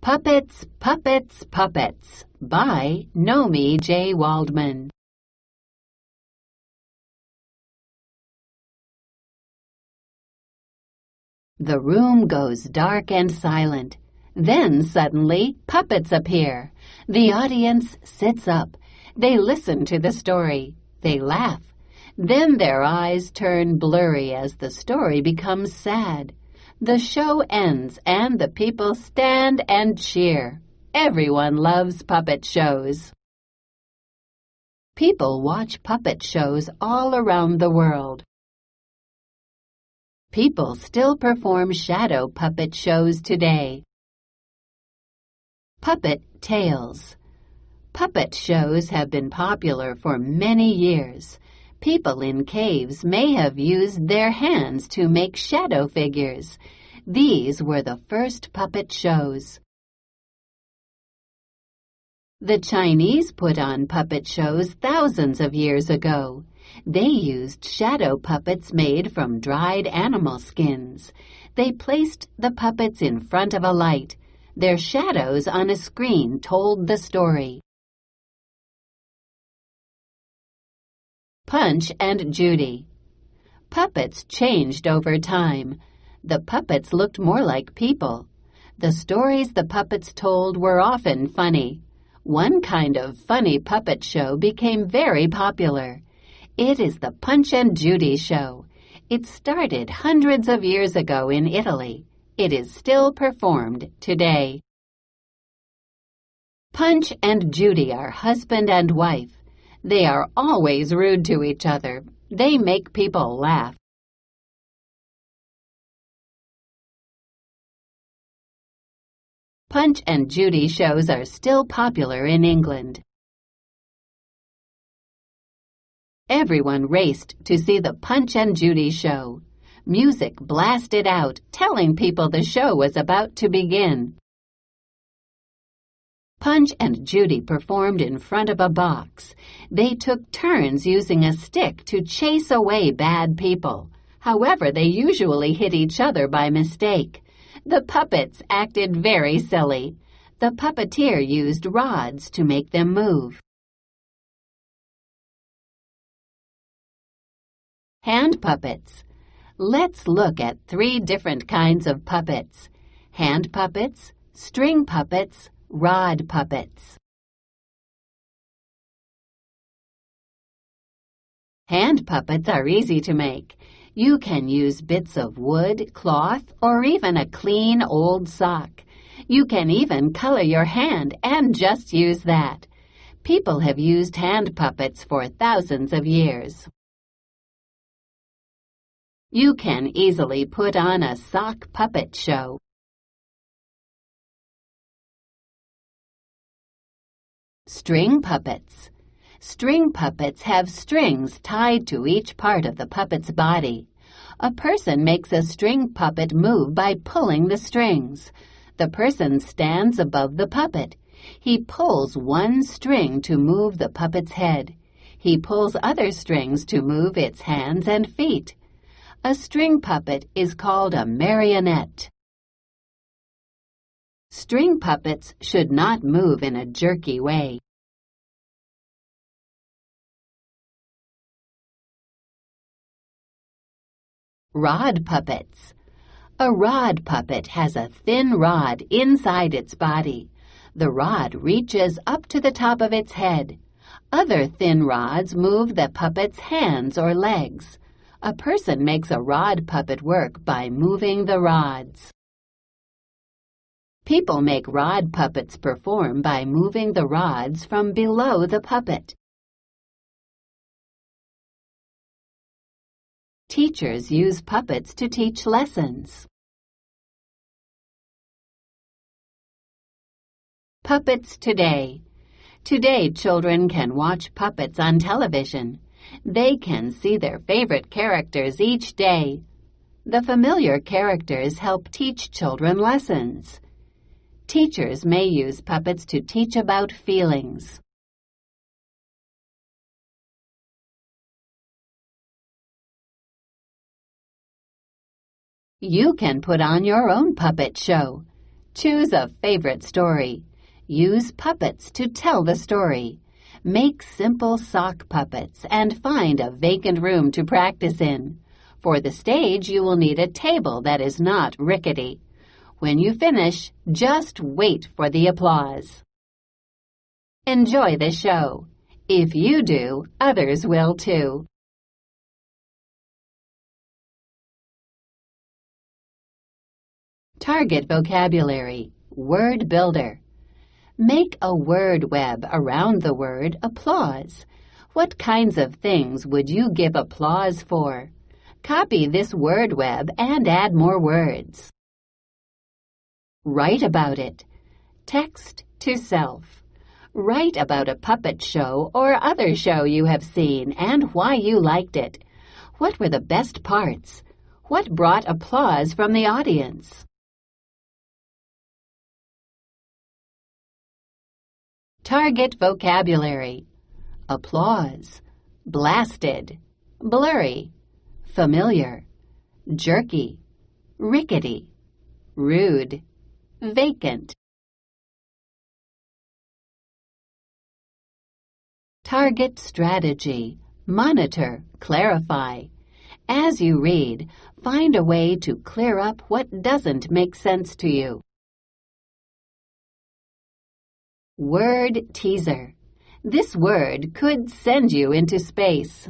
Puppets, Puppets, Puppets by Nomi J. Waldman. The room goes dark and silent. Then suddenly puppets appear. The audience sits up. They listen to the story. They laugh. Then their eyes turn blurry as the story becomes sad. The show ends and the people stand and cheer. Everyone loves puppet shows. People watch puppet shows all around the world. People still perform shadow puppet shows today. Puppet tales. Puppet shows have been popular for many years. People in caves may have used their hands to make shadow figures. These were the first puppet shows. The Chinese put on puppet shows thousands of years ago. They used shadow puppets made from dried animal skins. They placed the puppets in front of a light. Their shadows on a screen told the story. Punch and Judy. Puppets changed over time. The puppets looked more like people. The stories the puppets told were often funny. One kind of funny puppet show became very popular. It is the Punch and Judy show. It started hundreds of years ago in Italy. It is still performed today. Punch and Judy are husband and wife. They are always rude to each other. They make people laugh. Punch and Judy shows are still popular in England. Everyone raced to see the Punch and Judy show. Music blasted out, telling people the show was about to begin. Punch and Judy performed in front of a box. They took turns using a stick to chase away bad people. However, they usually hit each other by mistake. The puppets acted very silly. The puppeteer used rods to make them move. Hand puppets. Let's look at 3 different kinds of puppets: hand puppets, string puppets, rod puppets. Hand puppets are easy to make. You can use bits of wood, cloth, or even a clean old sock. You can even color your hand and just use that. People have used hand puppets for thousands of years. You can easily put on a sock puppet show. String puppets. String puppets have strings tied to each part of the puppet's body. A person makes a string puppet move by pulling the strings. The person stands above the puppet. He pulls one string to move the puppet's head. He pulls other strings to move its hands and feet. A string puppet is called a marionette. String puppets should not move in a jerky way. Rod puppets. A rod puppet has a thin rod inside its body. The rod reaches up to the top of its head. Other thin rods move the puppet's hands or legs. A person makes a rod puppet work by moving the rods. People make rod puppets perform by moving the rods from below the puppet. Teachers use puppets to teach lessons. Puppets today. Today, children can watch puppets on television. They can see their favorite characters each day. The familiar characters help teach children lessons. Teachers may use puppets to teach about feelings. You can put on your own puppet show. Choose a favorite story. Use puppets to tell the story. Make simple sock puppets and find a vacant room to practice in. For the stage, you will need a table that is not rickety. When you finish, just wait for the applause. Enjoy the show. If you do, others will too. Target vocabulary. Word builder. Make a word web around the word applause. What kinds of things would you give applause for? Copy this word web and add more words. Write about it. Text to self. Write about a puppet show or other show you have seen and why you liked it. What were the best parts? What brought applause from the audience? Target vocabulary. Applause, blasted, blurry, familiar, jerky, rickety, rude, vacant. Target strategy. Monitor, clarify. As you read, find a way to clear up what doesn't make sense to you. Word teaser. This word could send you into space.